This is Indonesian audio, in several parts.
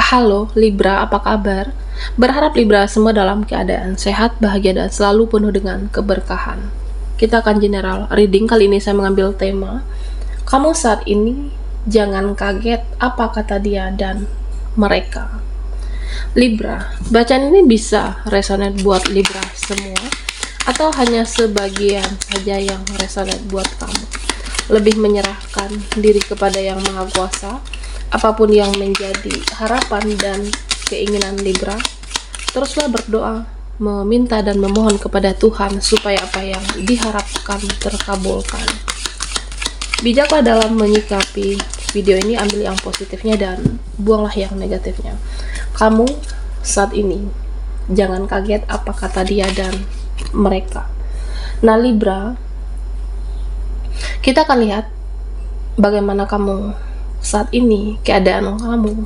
Halo Libra, apa kabar? Berharap Libra semua dalam keadaan sehat, bahagia, dan selalu penuh dengan keberkahan. Kita akan general reading. Kali ini saya mengambil tema kamu saat ini jangan kaget apa kata dia dan mereka. Libra, bacaan ini bisa resonate buat Libra semua atau hanya sebagian saja yang resonate buat kamu. Lebih menyerahkan diri kepada Yang Maha Kuasa. Apapun yang menjadi harapan dan keinginan Libra, teruslah berdoa, meminta dan memohon kepada Tuhan supaya apa yang diharapkan terkabulkan. Bijaklah dalam menyikapi video ini, ambil yang positifnya dan buanglah yang negatifnya. Kamu saat ini jangan kaget apa kata dia dan mereka. Nah Libra, kita akan lihat bagaimana kamu saat ini, keadaan kamu,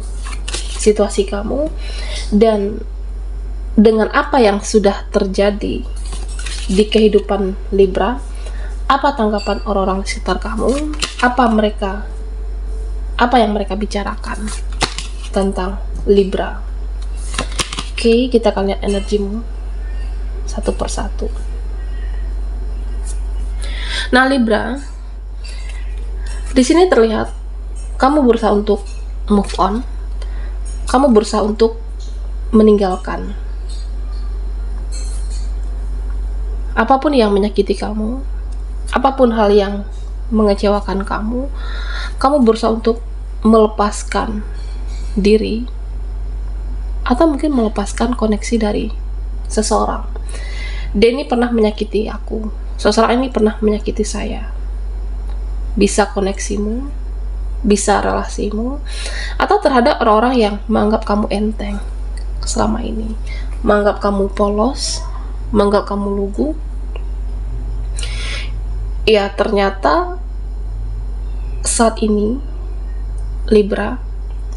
situasi kamu, dan dengan apa yang sudah terjadi di kehidupan Libra. Apa tanggapan orang-orang di sekitar kamu, apa yang mereka bicarakan tentang Libra. Oke, kita akan lihat energimu satu persatu. Nah Libra, di sini terlihat kamu berusaha untuk move on, kamu berusaha untuk meninggalkan apapun yang menyakiti kamu, apapun hal yang mengecewakan kamu. Kamu berusaha untuk melepaskan diri atau mungkin melepaskan koneksi dari seseorang. Dia ini pernah menyakiti aku, seseorang ini pernah menyakiti saya. Bisa koneksimu, bisa relasimu, atau terhadap orang-orang yang menganggap kamu enteng selama ini, menganggap kamu polos, menganggap kamu lugu. Ya ternyata saat ini Libra,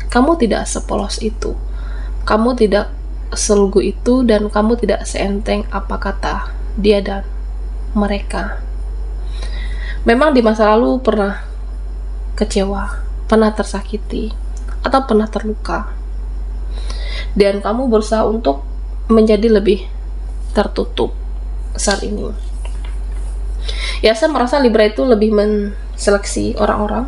kamu tidak sepolos itu, kamu tidak selugu itu, dan kamu tidak seenteng apa kata dia dan mereka. Memang di masa lalu pernah kecewa, pernah tersakiti, atau pernah terluka, dan kamu berusaha untuk menjadi lebih tertutup saat ini. Ya, saya merasa Libra itu lebih menseleksi orang-orang,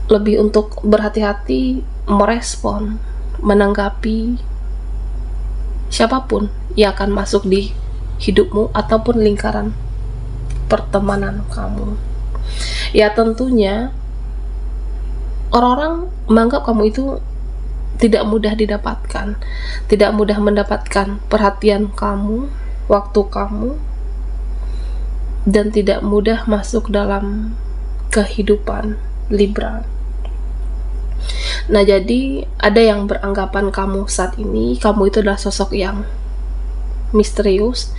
lebih untuk berhati-hati merespon, menanggapi siapapun yang akan masuk di hidupmu ataupun lingkaran pertemanan kamu. Ya tentunya orang-orang menganggap kamu itu tidak mudah didapatkan, tidak mudah mendapatkan perhatian kamu, waktu kamu, dan tidak mudah masuk dalam kehidupan Libra. Nah jadi ada yang beranggapan kamu saat ini, kamu itu adalah sosok yang misterius,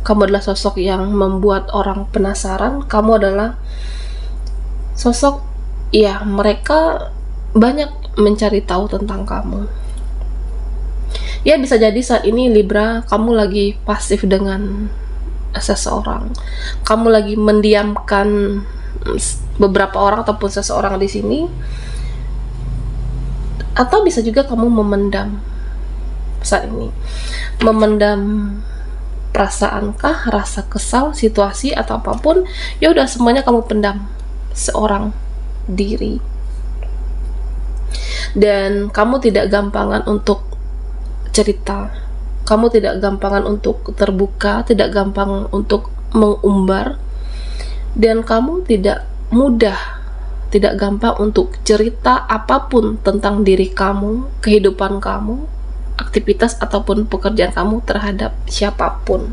kamu adalah sosok yang membuat orang penasaran, kamu adalah sosok ya mereka banyak mencari tahu tentang kamu. Ya bisa jadi saat ini Libra, kamu lagi pasif dengan seseorang, kamu lagi mendiamkan beberapa orang ataupun seseorang di sini, atau bisa juga kamu memendam saat ini, memendam perasaankah, rasa kesal, situasi, atau apapun. Ya udah semuanya kamu pendam seorang diri, dan kamu tidak gampangan untuk cerita, kamu tidak gampangan untuk terbuka, tidak gampang untuk mengumbar, dan kamu tidak mudah, tidak gampang untuk cerita apapun tentang diri kamu, kehidupan kamu, aktivitas ataupun pekerjaan kamu terhadap siapapun.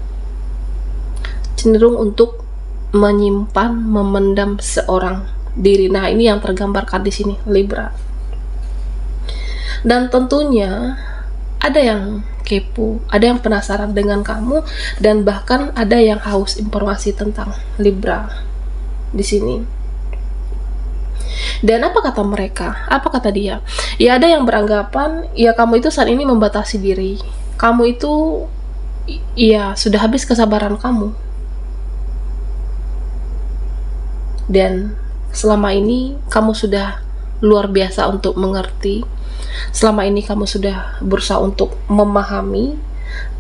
Cenderung untuk menyimpan, memendam seorang diri. Nah, ini yang tergambarkan di sini Libra. Dan tentunya ada yang kepo, ada yang penasaran dengan kamu, dan bahkan ada yang haus informasi tentang Libra di sini. Dan apa kata mereka? Apa kata dia? Ya ada yang beranggapan ya kamu itu saat ini membatasi diri, kamu itu ya sudah habis kesabaran kamu, dan selama ini kamu sudah luar biasa untuk mengerti. Selama ini kamu sudah berusaha untuk memahami,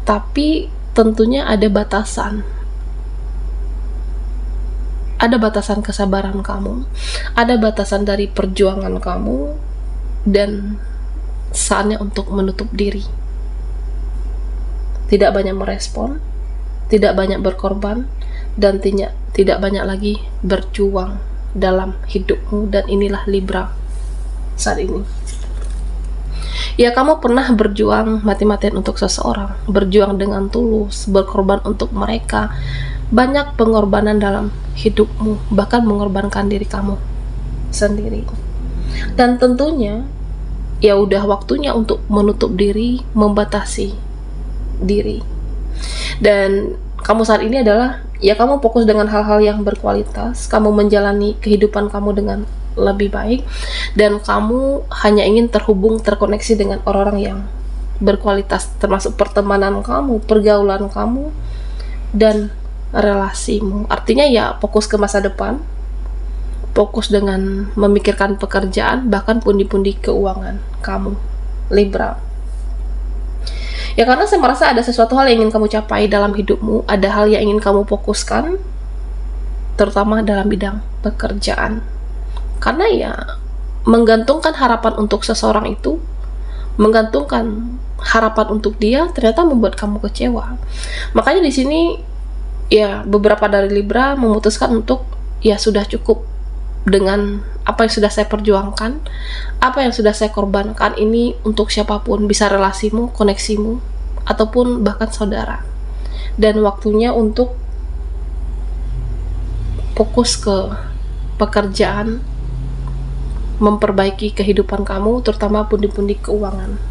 tapi tentunya ada batasan. Ada batasan kesabaran kamu, ada batasan dari perjuangan kamu, dan saatnya untuk menutup diri. Tidak banyak merespon, tidak banyak berkorban, dan tidak banyak lagi berjuang dalam hidupmu. Dan inilah Libra saat ini. Ya, kamu pernah berjuang mati-matian untuk seseorang, berjuang dengan tulus, berkorban untuk mereka. Banyak pengorbanan dalam hidupmu, bahkan mengorbankan diri kamu sendiri. Dan tentunya ya udah waktunya untuk menutup diri, membatasi diri. Dan kamu saat ini adalah ya kamu fokus dengan hal-hal yang berkualitas, kamu menjalani kehidupan kamu dengan lebih baik, dan kamu hanya ingin terhubung, terkoneksi dengan orang-orang yang berkualitas, termasuk pertemanan kamu, pergaulan kamu, dan relasimu. Artinya ya fokus ke masa depan, fokus dengan memikirkan pekerjaan, bahkan pundi-pundi keuangan kamu, Libra. Ya karena saya merasa ada sesuatu hal yang ingin kamu capai dalam hidupmu, ada hal yang ingin kamu fokuskan, terutama dalam bidang pekerjaan. Karena ya menggantungkan harapan untuk seseorang itu, menggantungkan harapan untuk dia, ternyata membuat kamu kecewa. Makanya di sini ya beberapa dari Libra memutuskan untuk ya sudah cukup dengan apa yang sudah saya perjuangkan, apa yang sudah saya korbankan ini untuk siapapun, bisa relasimu, koneksimu, ataupun bahkan saudara. Dan waktunya untuk fokus ke pekerjaan, memperbaiki kehidupan kamu, terutama pundi-pundi keuangan,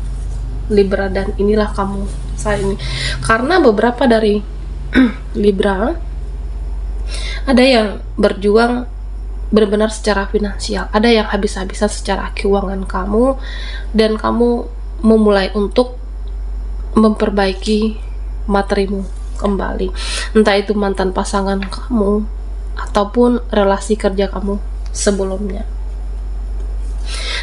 Libra. Dan inilah kamu saat ini. Karena beberapa dari Libra ada yang berjuang benar-benar secara finansial, ada yang habis-habisan secara keuangan kamu, dan kamu memulai untuk memperbaiki materimu kembali, entah itu mantan pasangan kamu ataupun relasi kerja kamu sebelumnya.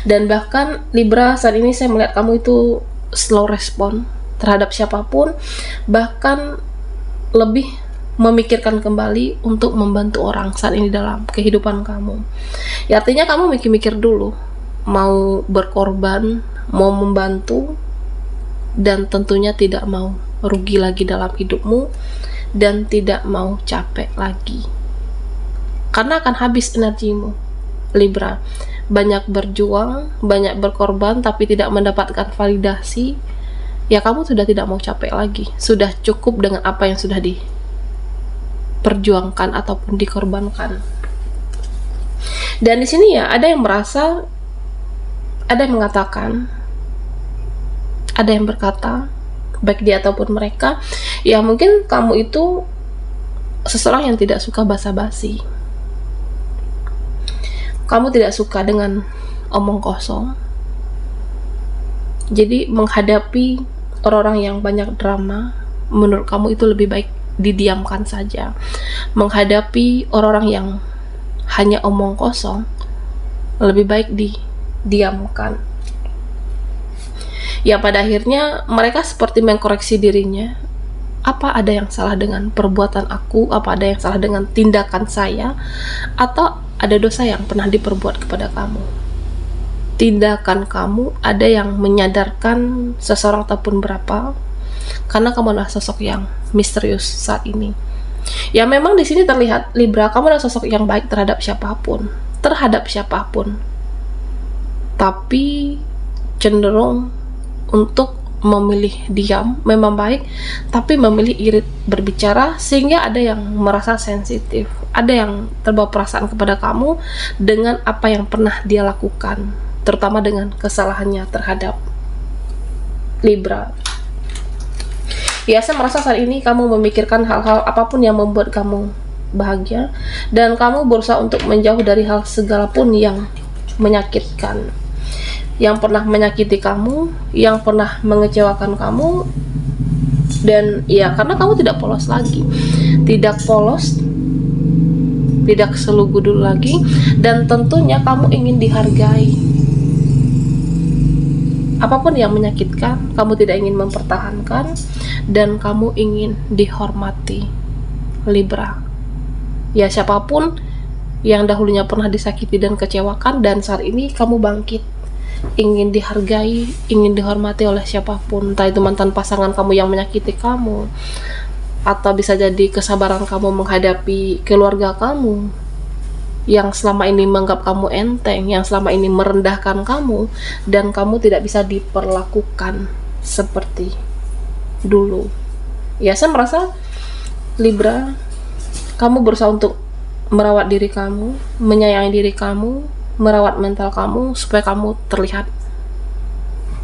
Dan bahkan Libra saat ini saya melihat kamu itu slow respon terhadap siapapun, bahkan lebih memikirkan kembali untuk membantu orang saat ini dalam kehidupan kamu. Ya artinya kamu mikir-mikir dulu, mau berkorban, mau membantu, dan tentunya tidak mau rugi lagi dalam hidupmu, dan tidak mau capek lagi. Karena akan habis energimu, Libra. Banyak berjuang, banyak berkorban, tapi tidak mendapatkan validasi. Ya kamu sudah tidak mau capek lagi, sudah cukup dengan apa yang sudah diperjuangkan ataupun dikorbankan. Dan di sini ya ada yang merasa, ada yang mengatakan, ada yang berkata, baik dia ataupun mereka, ya mungkin kamu itu seseorang yang tidak suka basa-basi. Kamu tidak suka dengan omong kosong. Jadi menghadapi orang-orang yang banyak drama, menurut kamu itu lebih baik didiamkan saja. Menghadapi orang-orang yang hanya omong kosong, lebih baik didiamkan. Ya pada akhirnya mereka seperti mengkoreksi dirinya. Apa ada yang salah dengan perbuatan aku? Apa ada yang salah dengan tindakan saya? Atau ada dosa yang pernah diperbuat kepada kamu? Tindakan kamu ada yang menyadarkan seseorang ataupun berapa, karena kamu adalah sosok yang misterius saat ini. Ya memang di sini terlihat Libra, kamu adalah sosok yang baik terhadap siapapun, tapi cenderung untuk memilih diam, memang baik, tapi memilih irit berbicara, sehingga ada yang merasa sensitif, ada yang terbawa perasaan kepada kamu dengan apa yang pernah dia lakukan, terutama dengan kesalahannya terhadap Libra. Ya saya merasa saat ini kamu memikirkan hal-hal apapun yang membuat kamu bahagia, dan kamu berusaha untuk menjauh dari hal segala pun yang menyakitkan, yang pernah menyakiti kamu, yang pernah mengecewakan kamu. Dan ya karena kamu tidak polos lagi, tidak selugu dulu lagi, dan tentunya kamu ingin dihargai, Apapun yang menyakitkan, kamu tidak ingin mempertahankan, dan kamu ingin dihormati, Libra. Ya, siapapun yang dahulunya pernah disakiti dan kecewakan, dan saat ini kamu bangkit, ingin dihargai, ingin dihormati oleh siapapun, entah itu mantan pasangan kamu yang menyakiti kamu, atau bisa jadi kesabaran kamu menghadapi keluarga kamu yang selama ini menganggap kamu enteng, yang selama ini merendahkan kamu, dan kamu tidak bisa diperlakukan seperti dulu. Ya, saya merasa Libra, kamu berusaha untuk merawat diri kamu, menyayangi diri kamu, merawat mental kamu supaya kamu terlihat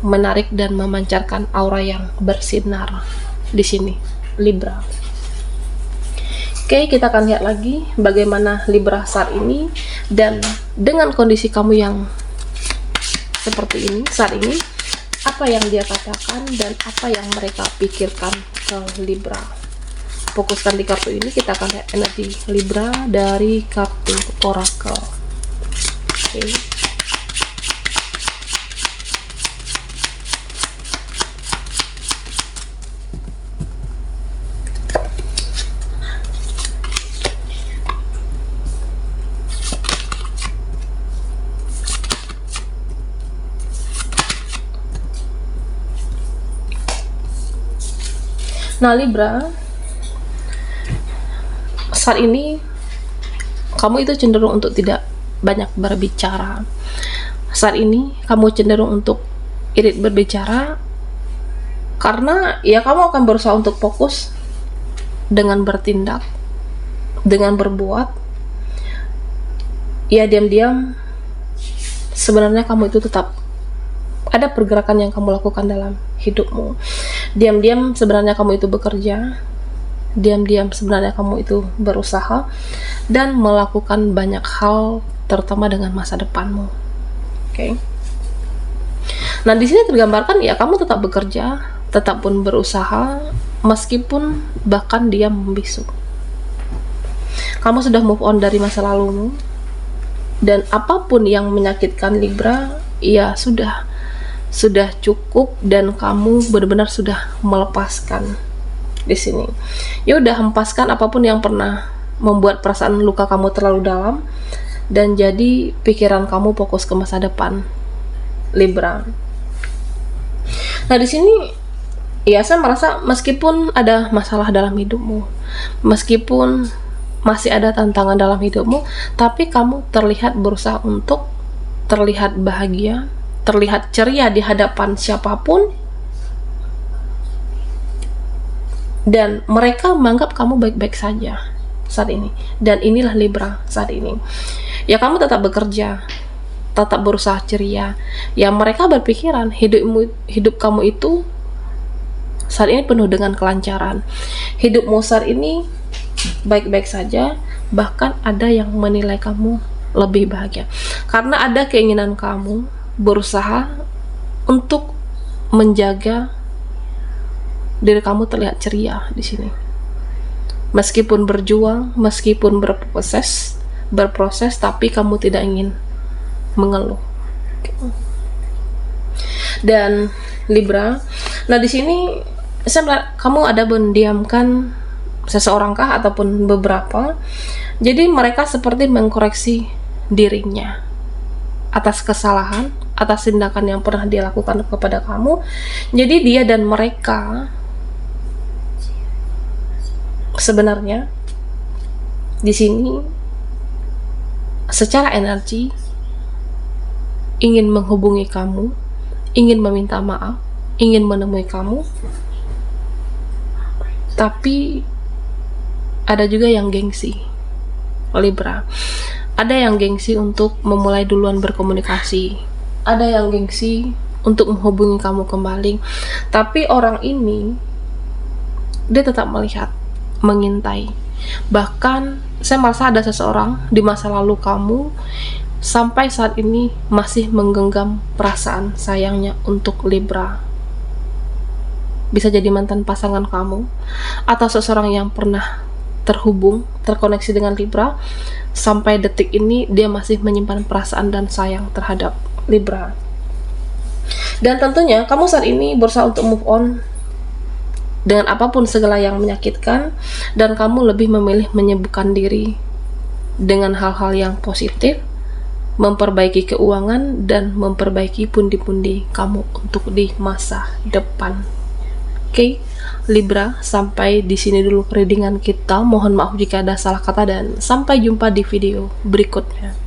menarik dan memancarkan aura yang bersinar di sini, Libra. Oke, kita akan lihat lagi bagaimana Libra saat ini, dan dengan kondisi kamu yang seperti ini saat ini, apa yang dia katakan dan apa yang mereka pikirkan ke Libra. Fokuskan di kartu ini, kita akan lihat energi Libra dari kartu Oracle. Oke. Nah, Libra, saat ini kamu itu cenderung untuk tidak banyak berbicara. Saat ini kamu cenderung untuk irit berbicara karena ya kamu akan berusaha untuk fokus dengan bertindak, dengan berbuat. Ya, diam-diam sebenarnya kamu itu tetap ada pergerakan yang kamu lakukan dalam hidupmu. Diam-diam sebenarnya kamu itu bekerja, diam-diam sebenarnya kamu itu berusaha dan melakukan banyak hal, terutama dengan masa depanmu. Oke. Nah, di sini tergambarkan ya kamu tetap bekerja, tetap pun berusaha, meskipun bahkan dia membisu. Kamu sudah move on dari masa lalumu, dan apapun yang menyakitkan Libra, ya sudah cukup, dan kamu benar-benar sudah melepaskan di sini. Ya udah, hempaskan apapun yang pernah membuat perasaan luka kamu terlalu dalam, dan jadi pikiran kamu fokus ke masa depan, Libra. Nah, di sini ya saya merasa meskipun ada masalah dalam hidupmu, meskipun masih ada tantangan dalam hidupmu, tapi kamu terlihat berusaha untuk terlihat bahagia, terlihat ceria di hadapan siapapun, dan mereka menganggap kamu baik-baik saja saat ini. Dan inilah Libra saat ini. Ya, kamu tetap bekerja, tetap berusaha ceria. Ya, mereka berpikiran hidup kamu itu saat ini penuh dengan kelancaran. Hidupmu saat ini baik-baik saja, bahkan ada yang menilai kamu lebih bahagia karena ada keinginan kamu berusaha untuk menjaga diri kamu terlihat ceria di sini. Meskipun berjuang, meskipun berproses, tapi kamu tidak ingin mengeluh. Dan Libra, nah di sini saya melihat kamu ada mendiamkan seseorang kah ataupun beberapa. Jadi mereka seperti mengkoreksi dirinya atas kesalahan, atas tindakan yang pernah dia lakukan kepada kamu. Jadi dia dan mereka sebenarnya di sini secara energi ingin menghubungi kamu, ingin meminta maaf, ingin menemui kamu, tapi ada juga yang gengsi, Libra. Ada yang gengsi untuk memulai duluan berkomunikasi, ada yang gengsi untuk menghubungi kamu kembali, tapi orang ini dia tetap melihat, mengintai. Bahkan saya merasa ada seseorang di masa lalu kamu sampai saat ini masih menggenggam perasaan sayangnya untuk Libra. Bisa jadi mantan pasangan kamu, atau seseorang yang pernah terkoneksi dengan Libra, sampai detik ini dia masih menyimpan perasaan dan sayang terhadap Libra. Dan tentunya kamu saat ini berusaha untuk move on dengan apapun segala yang menyakitkan, dan kamu lebih memilih menyibukkan diri dengan hal-hal yang positif, memperbaiki keuangan dan memperbaiki pundi-pundi kamu untuk di masa depan. Oke, Libra, sampai di sini dulu readingan kita. Mohon maaf jika ada salah kata dan sampai jumpa di video berikutnya.